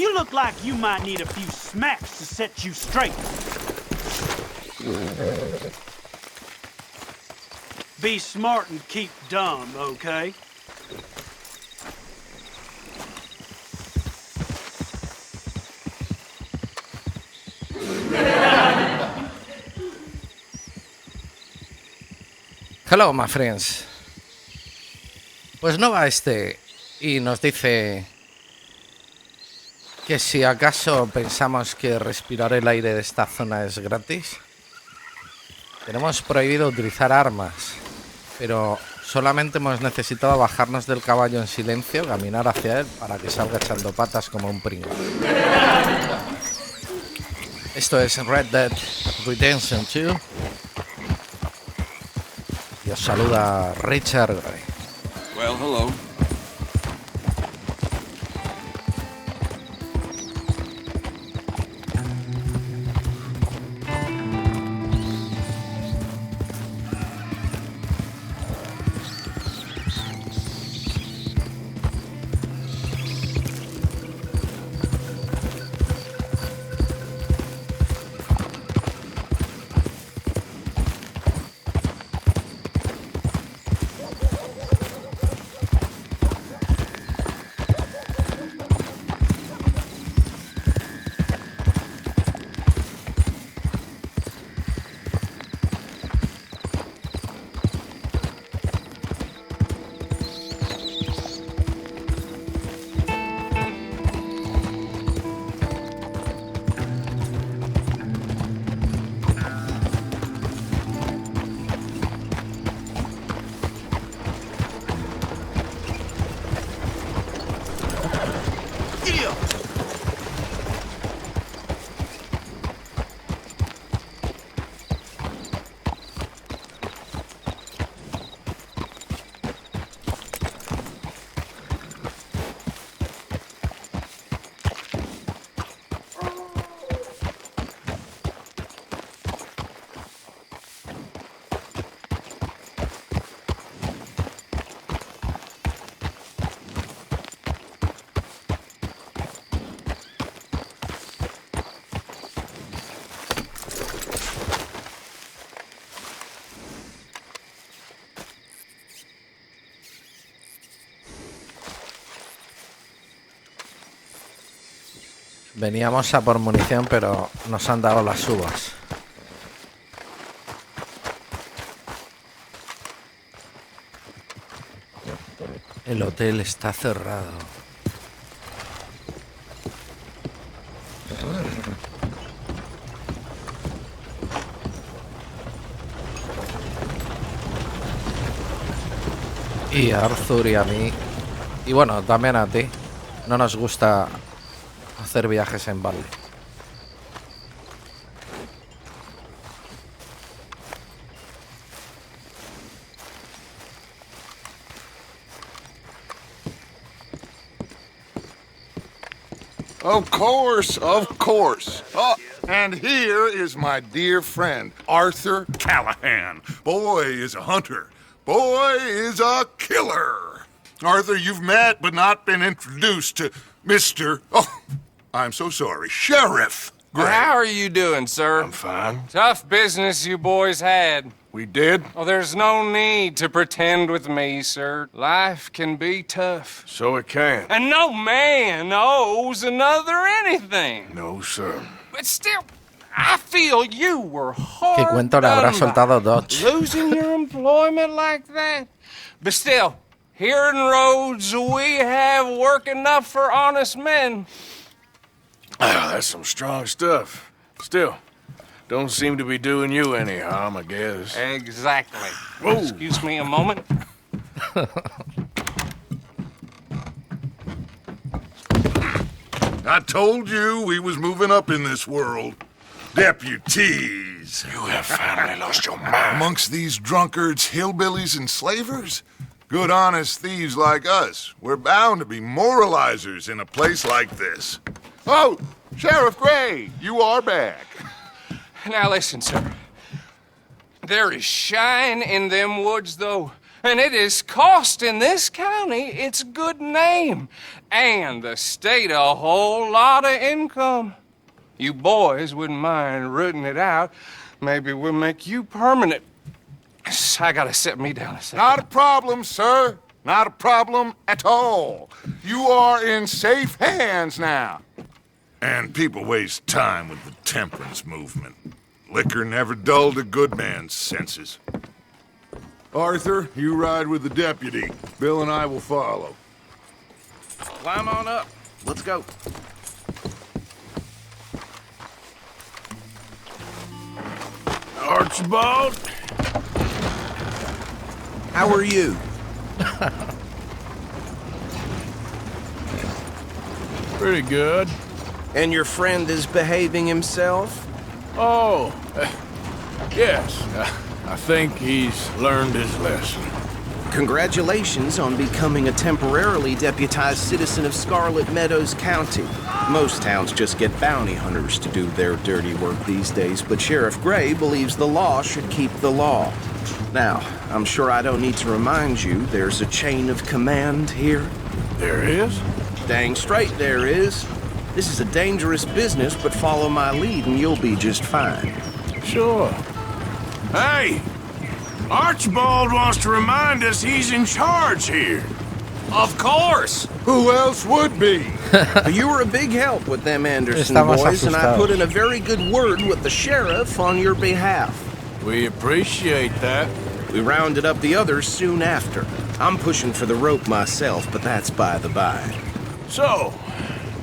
You look like you might need a few smacks to set you straight. Be smart and keep dumb, okay? Hello, my friends. Pues no va y nos dice que si acaso pensamos que respirar el aire de esta zona es gratis. Tenemos prohibido utilizar armas, pero solamente hemos necesitado bajarnos del caballo en silencio, caminar hacia él para que salga echando patas como un pringo. Esto es Red Dead Redemption 2. Y os saluda RichardGroy. Well, hello. Veníamos a por munición, pero nos han dado las uvas. El hotel está cerrado. Y a Arthur y a mí, y bueno, también a ti, no nos gusta hacer viajes en balde. Of course, of course. Oh, and here is my dear friend, Arthur Callahan. Boy is a hunter. Boy is a killer. Arthur, you've met but not been introduced to Mr. Oh, I'm so sorry, Sheriff Gray. How are you doing, sir? I'm fine. Tough business you boys had. We did? Oh, there's no need to pretend with me, sir. Life can be tough. So it can. And no man owes another anything. No, sir. But still, I feel you were hard ¿Qué cuento le habrá done soltado by. Dodge? Losing your employment like that. But still, here in Rhodes, we have work enough for honest men. Ah, that's some strong stuff. Still, don't seem to be doing you any harm, I guess. Exactly. Whoa. Excuse me a moment. I told you we was moving up in this world. Deputies. You have finally lost your mind. Amongst these drunkards, hillbillies, and slavers? Good honest thieves like us. We're bound to be moralizers in a place like this. Oh, Sheriff Gray, you are back. Now listen, sir. There is shine in them woods, though. And it is costing this county its good name and the state a whole lot of income. You boys wouldn't mind rooting it out. Maybe we'll make you permanent. I gotta sit me down a second. Not a problem, sir. Not a problem at all. You are in safe hands now. And people waste time with the temperance movement. Liquor never dulled a good man's senses. Arthur, you ride with the deputy. Bill and I will follow. Climb on up. Let's go. Archibald? How are you? Pretty good. And your friend is behaving himself? Oh, yes. I think he's learned his lesson. Congratulations on becoming a temporarily deputized citizen of Scarlet Meadows County. Most towns just get bounty hunters to do their dirty work these days, but Sheriff Gray believes the law should keep the law. Now, I'm sure I don't need to remind you there's a chain of command here. There is? Dang straight there is. This is a dangerous business, but follow my lead and you'll be just fine. Sure. Hey! Archibald wants to remind us he's in charge here. Of course! Who else would be? You were a big help with them Anderson Estamos boys, and I asustados. put in a very good word with the sheriff on your behalf. We appreciate that. We rounded up the others soon after. I'm pushing for the rope myself, but that's by the by. So,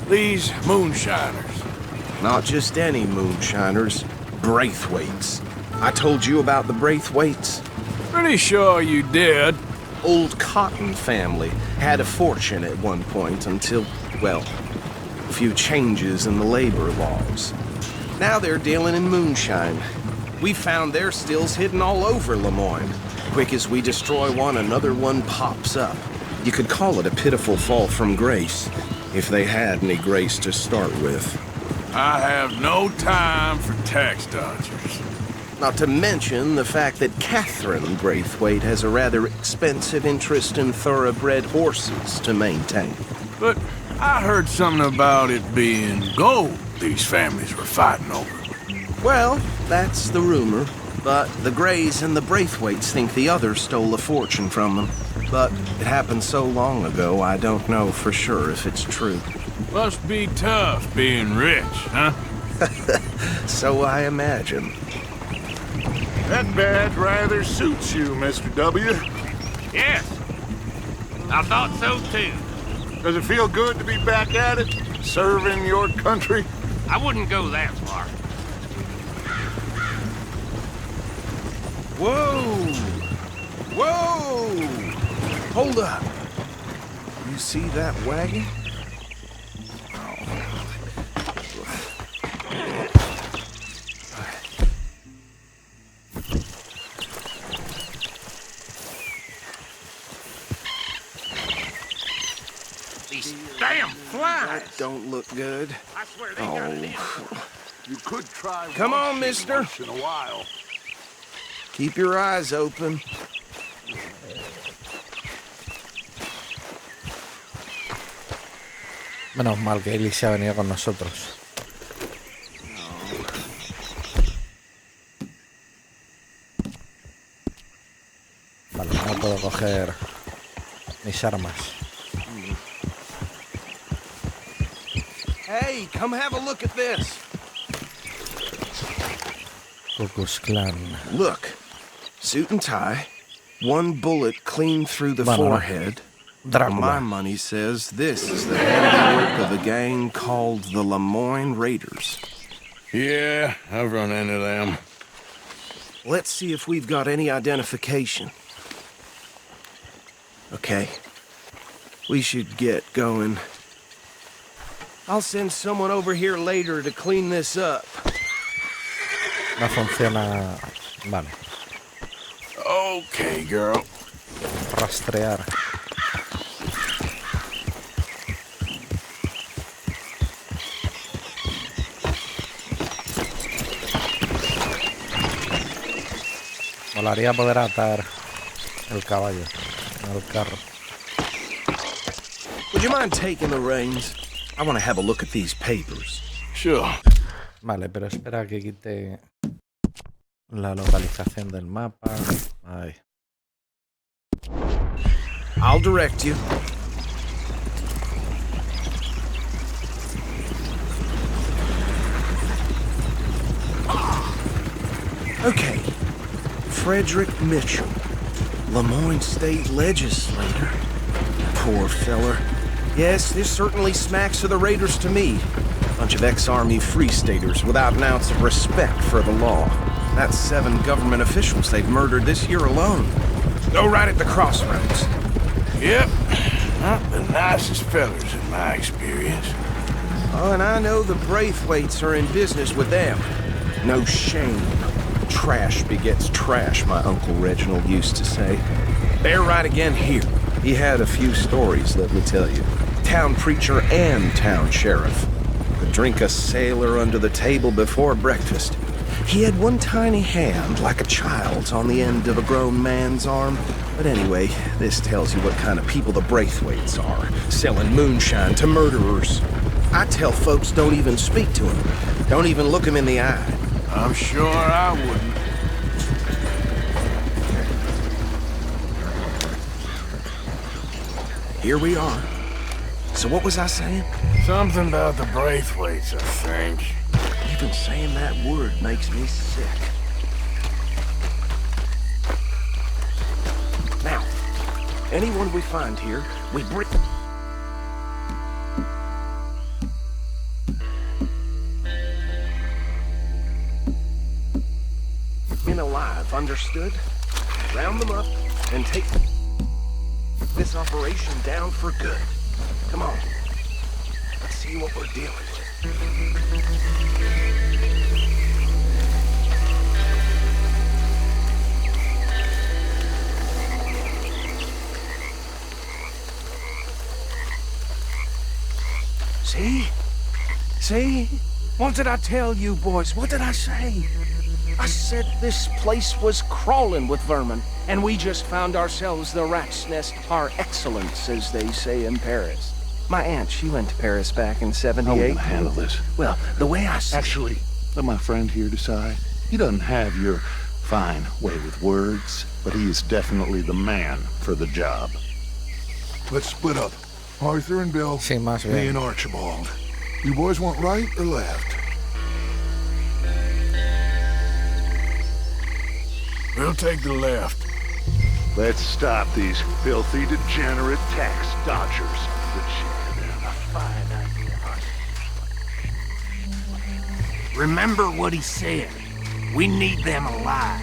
these moonshiners. Not just any moonshiners, Braithwaites. I told you about the Braithwaites? Pretty sure you did. Old Cotton family had a fortune at one point until, well, a few changes in the labor laws. Now they're dealing in moonshine. We found their stills hidden all over Lemoyne. Quick as we destroy one, another one pops up. You could call it a pitiful fall from grace, if they had any grace to start with. I have no time for tax dodgers. Not to mention the fact that Catherine Braithwaite has a rather expensive interest in thoroughbred horses to maintain. But I heard something about it being gold these families were fighting over. Well, that's the rumor. But the Grays and the Braithwaites think the others stole a fortune from them. But it happened so long ago, I don't know for sure if it's true. Must be tough being rich, huh? So I imagine. That badge rather suits you, Mr. W. Yes, I thought so too. Does it feel good to be back at it, serving your country? I wouldn't go that far. Whoa! Whoa! Hold up. You see that wagon? These damn flies! Don't look good. I swear they got it in. You could try. Come on, washing mister. once in a while. Keep your eyes open. Menos mal que Ellie se ha venido con nosotros. Vale, no puedo coger mis armas. Hey, come have a look at this. Ku Klux Klan. Look, suit and tie, one bullet clean through the Bueno, forehead. Drácula. My money says this is the handiwork of a gang called the Lemoyne Raiders. Yeah, I've run into them. Let's see if we've got any identification. Okay. We should get going. I'll send someone over here later to clean this up. No funciona. Vale. Okay, girl. Rastrear. Molaría poder atar El caballo, no el carro. Would you mind taking the reins? I want to have a look at these papers. Sure. Vale, pero espera que quite la localización del mapa. Ahí. I'll direct you. Okay. Frederick Mitchell, Lemoyne State Legislator. Poor feller. Yes, this certainly smacks of the Raiders to me. Bunch of ex-Army Free Staters without an ounce of respect for the law. That's 7 government officials they've murdered this year alone. Go right at the crossroads. Yep. Not the nicest fellers in my experience. Oh, and I know the Braithwaites are in business with them. No shame. Trash begets trash, my Uncle Reginald used to say. They're right again here. He had a few stories, let me tell you. Town preacher and town sheriff. Could drink a sailor under the table before breakfast. He had one tiny hand, like a child's, on the end of a grown man's arm. But anyway, this tells you what kind of people the Braithwaites are, selling moonshine to murderers. I tell folks don't even speak to him. Don't even look him in the eye. I'm sure I wouldn't. Here we are. So what was I saying? Something about the Braithwaites, I think. Even saying that word makes me sick. Now, anyone we find here, we bring... in alive, understood? Round them up and take this operation down for good. Come on. Let's see what we're dealing with. See? See? What did I tell you, boys? What did I say? I said this place was crawling with vermin, and we just found ourselves the rat's nest par excellence, as they say in Paris. My aunt, she went to Paris back in How are we '78. gonna handle this? Well, the way I see Actually, let my friend here decide. He doesn't have your fine way with words, but he is definitely the man for the job. Let's split up. Arthur and Bill, Sí, más me bien. and Archibald. You boys want right or left? We'll take the left. Let's stop these filthy, degenerate tax dodgers. The chief of them. A fine idea. Remember what he said. We need them alive.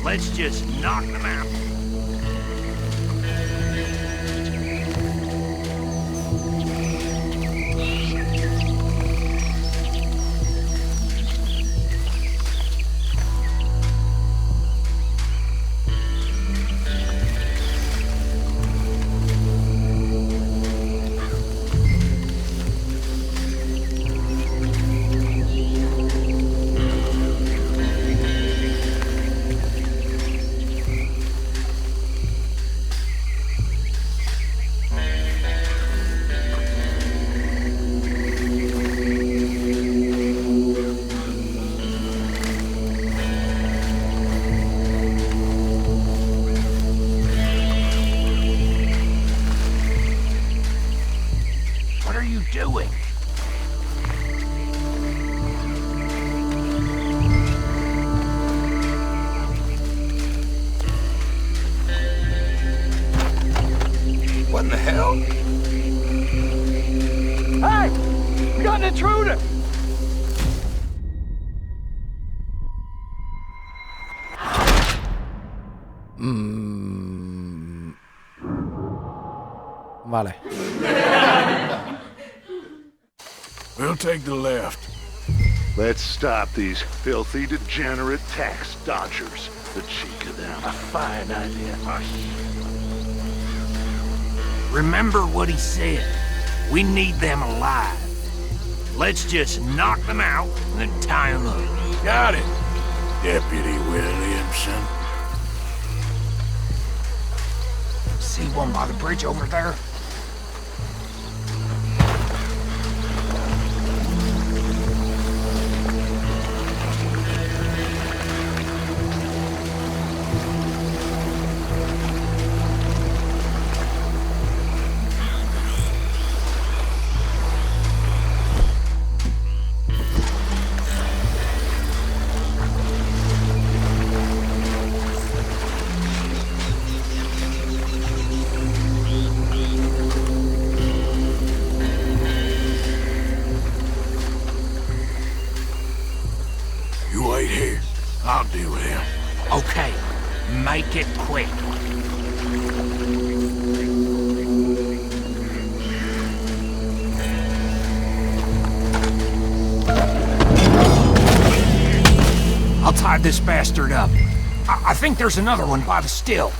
Let's just knock them out. What are you doing? What in the hell? Hey! We got an intruder! Vale. We'll take the left. Let's stop these filthy, degenerate tax dodgers. The cheek of them. A fine idea. Remember what he said. We need them alive. Let's just knock them out and then tie them up. Got it, Deputy Williamson. See one by the bridge over there? You wait here. I'll deal with him. Okay, make it quick. I'll tie this bastard up. I think there's another one by the still.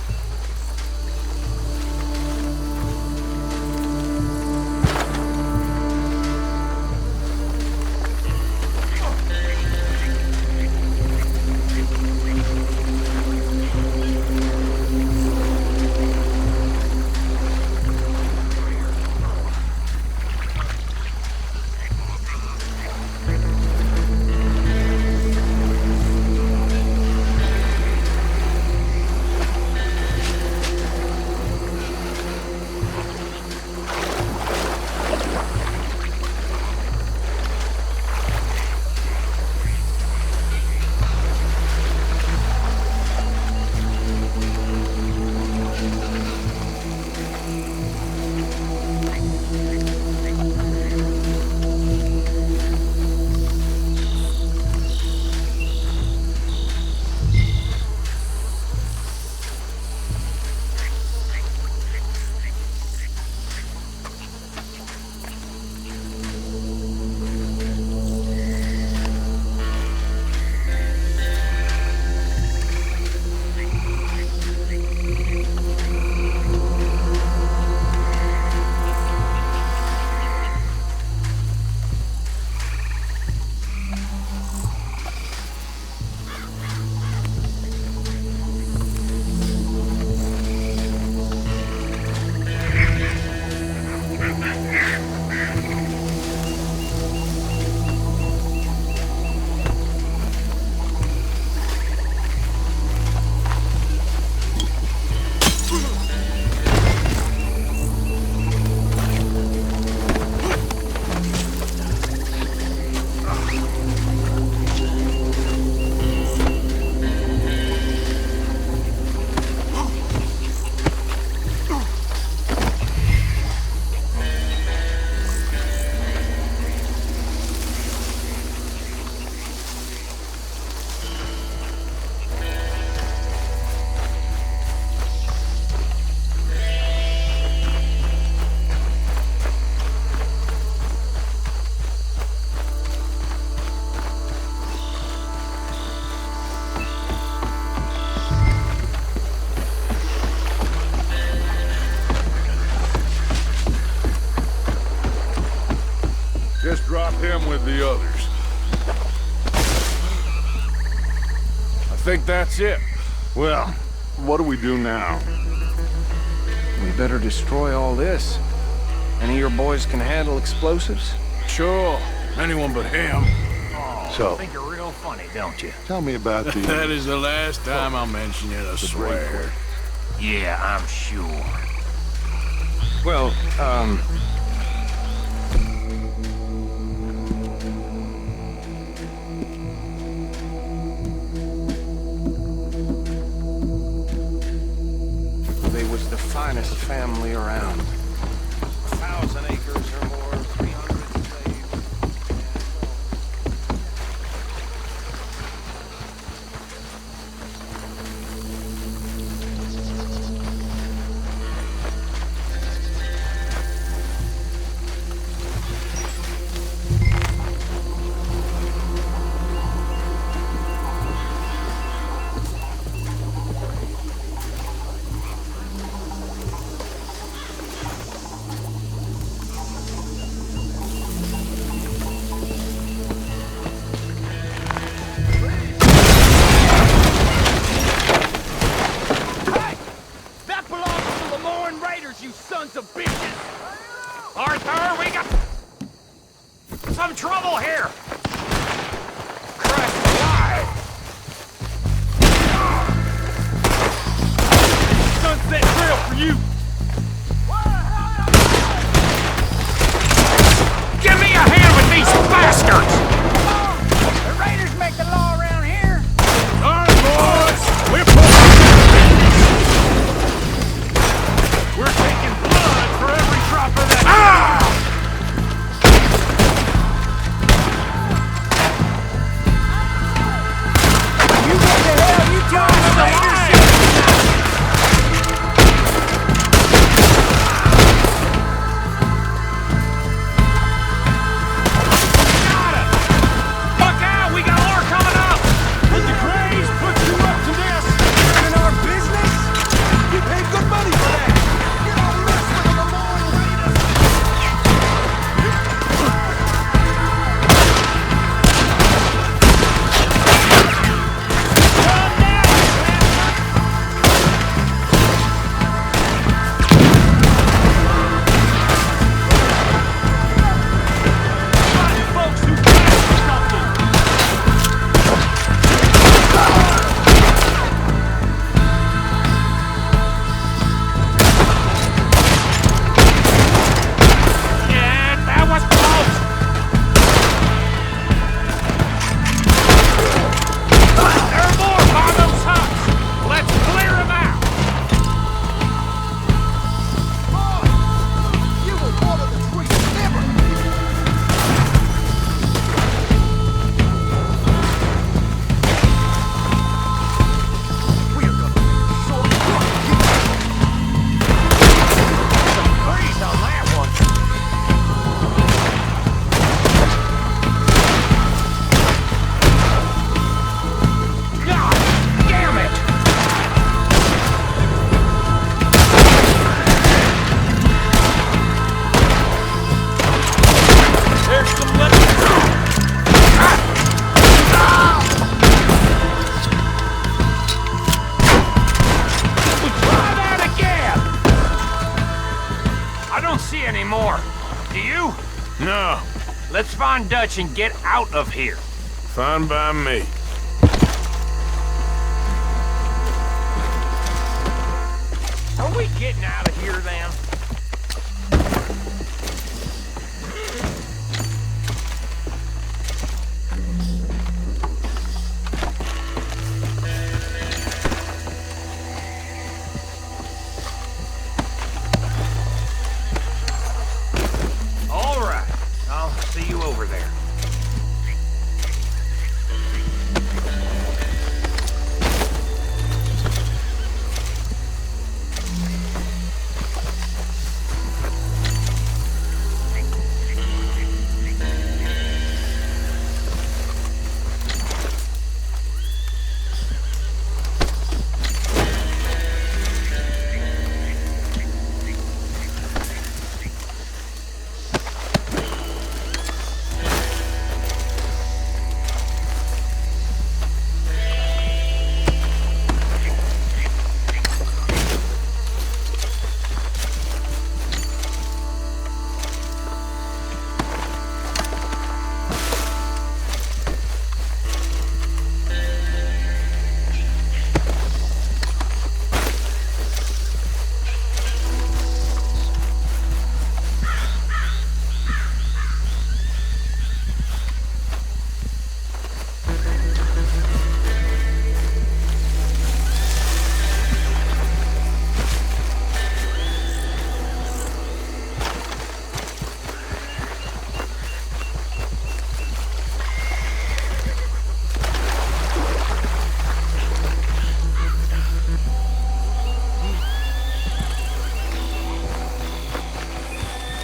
Just drop him with the others. I think that's it. Well, what do we do now? We better destroy all this. Any of your boys can handle explosives? Sure. Anyone but him. So, I think you're real funny, don't you? tell me about the... That is the last time I'll mention it, I swear. Yeah, I'm sure. Well, they was the finest family around. 1,000 acres or more, 300 slaves. guns, you sons of bitches! Arthur, we got some trouble here! Crest alive! Sunset Trail for you! Give me a hand with these bastards! The raiders make the law around here. All right, boys! We're taking blood for every drop of that... You what the hell you talking about? Look out! We got more coming up! Did the Grays put you up to this? In our business? We paid good money for that! You don't mess with the Lemoyne Raiders! Folks who planned something! Yeah, that was close! There are more by those huts! Let's clear them out! You were one of the three never! We are gonna sort of some freeze on that one! God damn it! There's some Try that again! I don't see any more. Do you? No, Let's find Dutch and get out of here. fine by me. Are we getting out of here then? All right. I'll see you over there.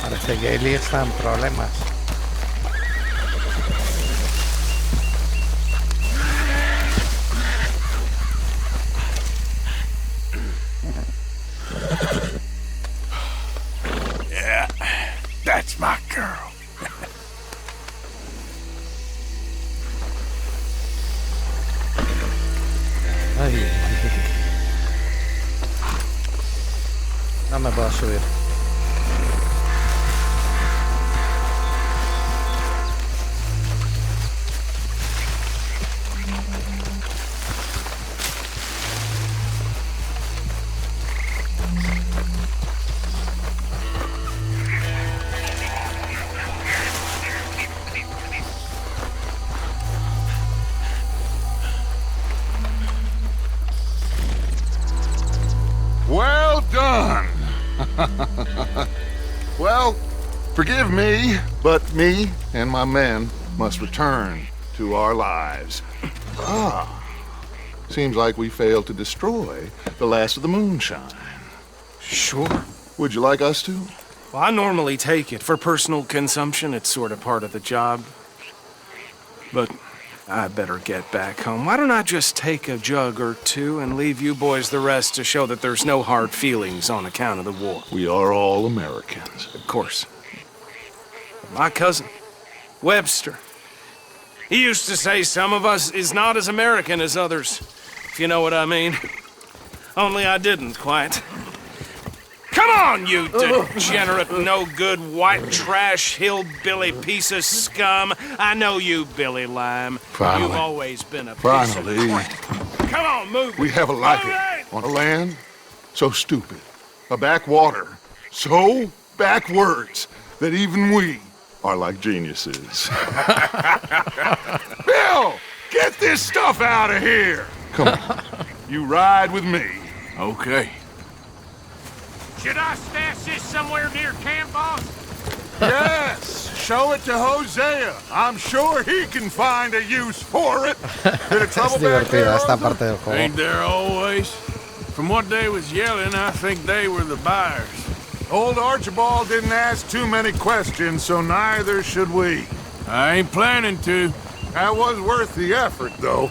Parece que Eli está en problemas. Yeah, that's my girl. Ay. No me puedo subir. Well done. Well, forgive me, but me and my men must return to our lives. Seems like we failed to destroy the last of the moonshine. Sure. Would you like us to? Well, I normally take it. For personal consumption, it's sort of part of the job. But I better get back home. Why don't I just take a jug or two and leave you boys the rest to show that there's no hard feelings on account of the war? We are all Americans. Of course. My cousin, Webster, he used to say some of us is not as American as others, if you know what I mean. Only I didn't quite. Come on, you degenerate, no-good, white trash, hillbilly piece of scum. I know you, Billy Lime. Finally. You've always been a piece Finally. of crap. Come on, move. We have a life Move it! on a land so stupid, a backwater so backwards that even we are like geniuses. Bill, get this stuff out of here. Come on, you ride with me. Okay. Should I stash this somewhere near camp, boss? Yes, show it to Hosea. I'm sure he can find a use for it. Bit of trouble Es back there, divertida esta Arthur? parte del juego. Ain't there always? From what they was yelling, I think they were the buyers. Old Archibald didn't ask too many questions, so neither should we. I ain't planning to. That was worth the effort, though.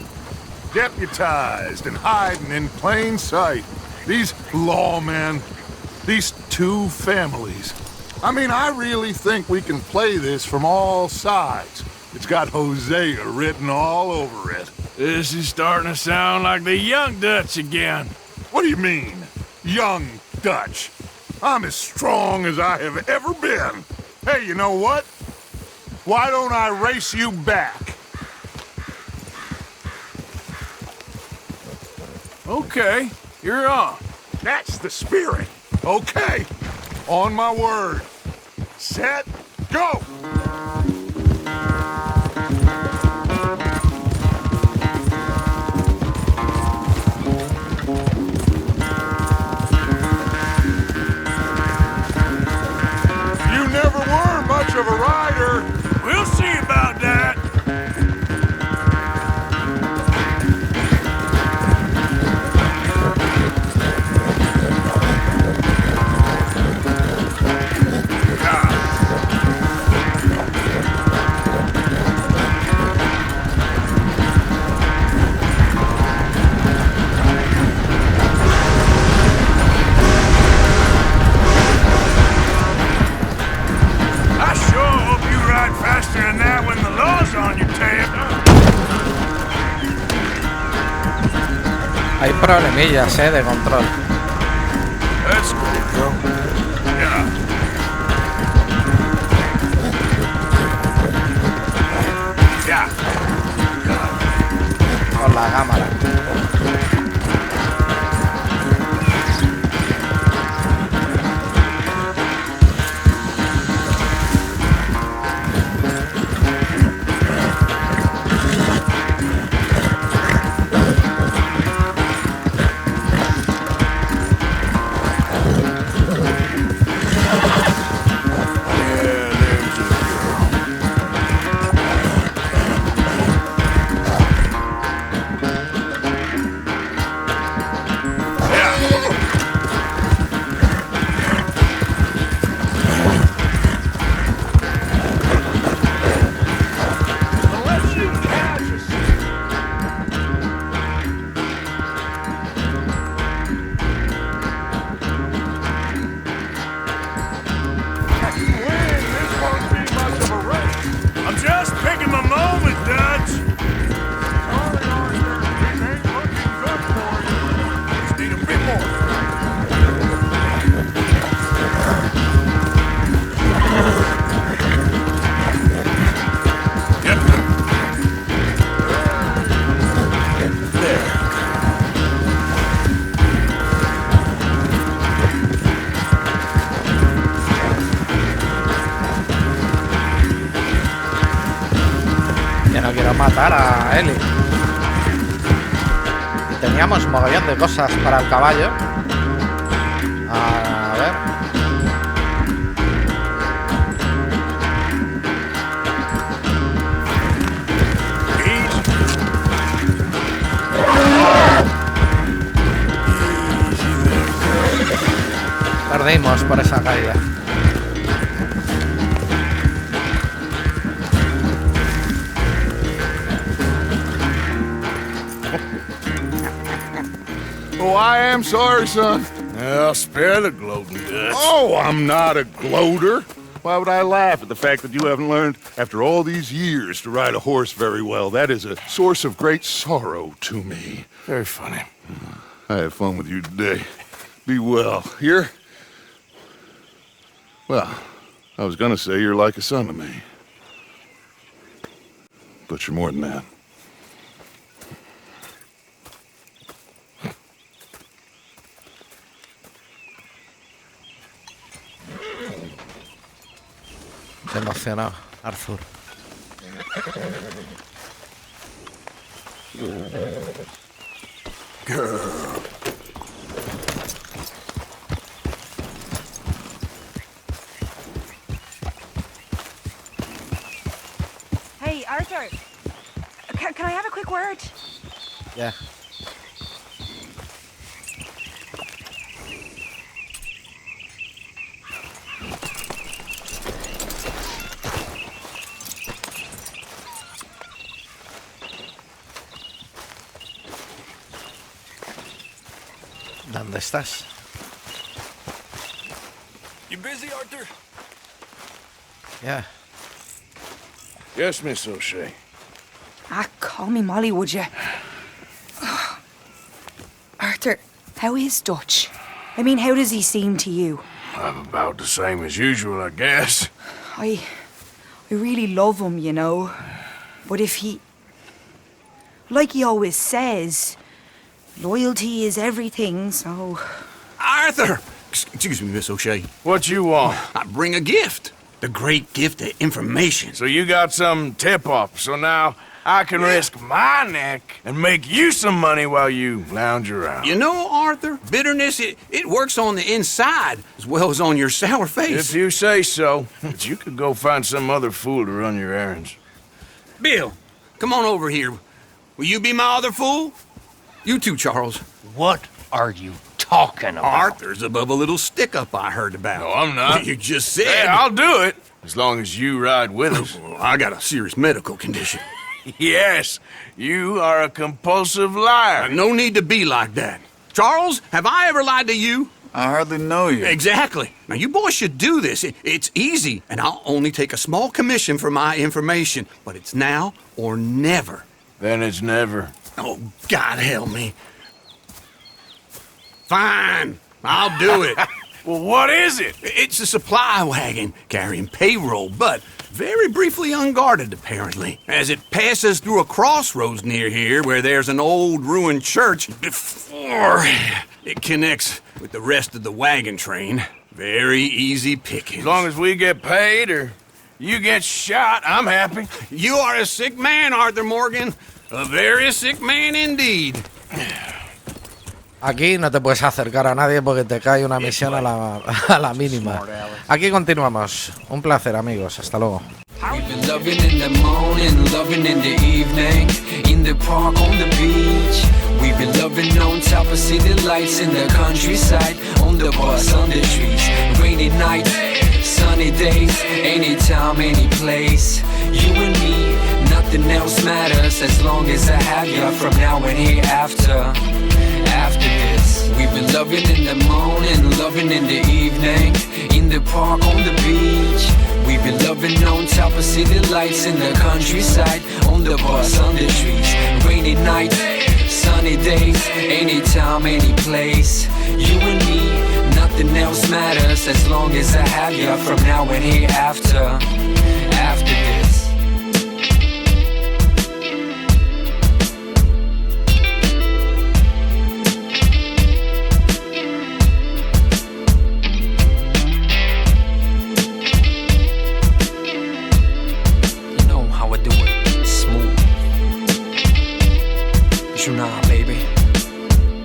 Deputized and hiding in plain sight. These lawmen, these two families. I mean, I really think we can play this from all sides. It's got Hosea written all over it. This is starting to sound like the Young Dutch again. What do you mean, young Dutch? I'm as strong as I have ever been. Hey, you know what? Why don't I race you back? Okay, you're on. That's the spirit. Okay, on my word. Set, go! You never were much of a rider. We'll see about that. I sure hope you ride faster than that when the law's on your tail. Hay problemillas, de control. That's cool, bro. Yeah. Yeah. Con la cámara. matar a Ellie. Y teníamos mogollón de cosas para el caballo. A ver. Perdimos por esa caída. Oh, I am sorry, son. Well, spare the gloating guts. Oh, I'm not a gloater. Why would I laugh at the fact that you haven't learned, after all these years, to ride a horse very well? That is a source of great sorrow to me. Very funny. I had fun with you today. Be well. Here? Well, I was gonna say you're like a son to me. But you're more than that. Se emocionó Arthur. Hey, Arthur. Can I have a quick word? Yeah. ¿Dónde estás? You busy, Arthur? Yeah. Yes, Miss O'Shea. Call me Molly, would you? Arthur, how is Dutch? I mean, how does he seem to you? I'm about the same as usual, I guess. I really love him, you know. But if he... Like he always says, loyalty is everything, so... Arthur! Excuse me, Miss O'Shea. What you want? I bring a gift. The great gift of information. So you got some tip-off, so now I can risk my neck and make you some money while you lounge around. You know, Arthur, bitterness, it works on the inside as well as on your sour face. If you say so. But you could go find some other fool to run your errands. Bill, come on over here. Will you be my other fool? You too, Charles. What are you talking about? Arthur's above a little stick-up I heard about. No, I'm not. You just said... Hey, I'll do it, as long as you ride with us. I got a serious medical condition. Yes, you are a compulsive liar. No need to be like that. Charles, have I ever lied to you? I hardly know you. Exactly. Now, you boys should do this. It's easy, and I'll only take a small commission for my information. But it's now or never. Then it's never. Oh, God help me. Fine, I'll do it. Well, what is it? It's a supply wagon carrying payroll, but very briefly unguarded, apparently, as it passes through a crossroads near here where there's an old ruined church before it connects with the rest of the wagon train. Very easy pickings. As long as we get paid or you get shot, I'm happy. You are a sick man, Arthur Morgan. A very sick man indeed. Aquí no te puedes acercar a nadie porque te cae una misión a la mínima. Aquí continuamos. Un placer, amigos. Hasta luego. We've been loving in the morning, loving in the evening, in the park, on the beach. We've been loving on top of city lights, in the countryside, on the bus, on the trees. Rainy night, sunny days, anytime, any place. You and me, nothing else matters as long as I have you from now and hereafter. After this, we've been loving in the morning, loving in the evening, in the park, on the beach. We've been loving on top of city lights, in the countryside, on the bus, on the trees. Rainy night, sunny days, anytime, any place. You and me, nothing else matters as long as I have you from now and hereafter. After this. international.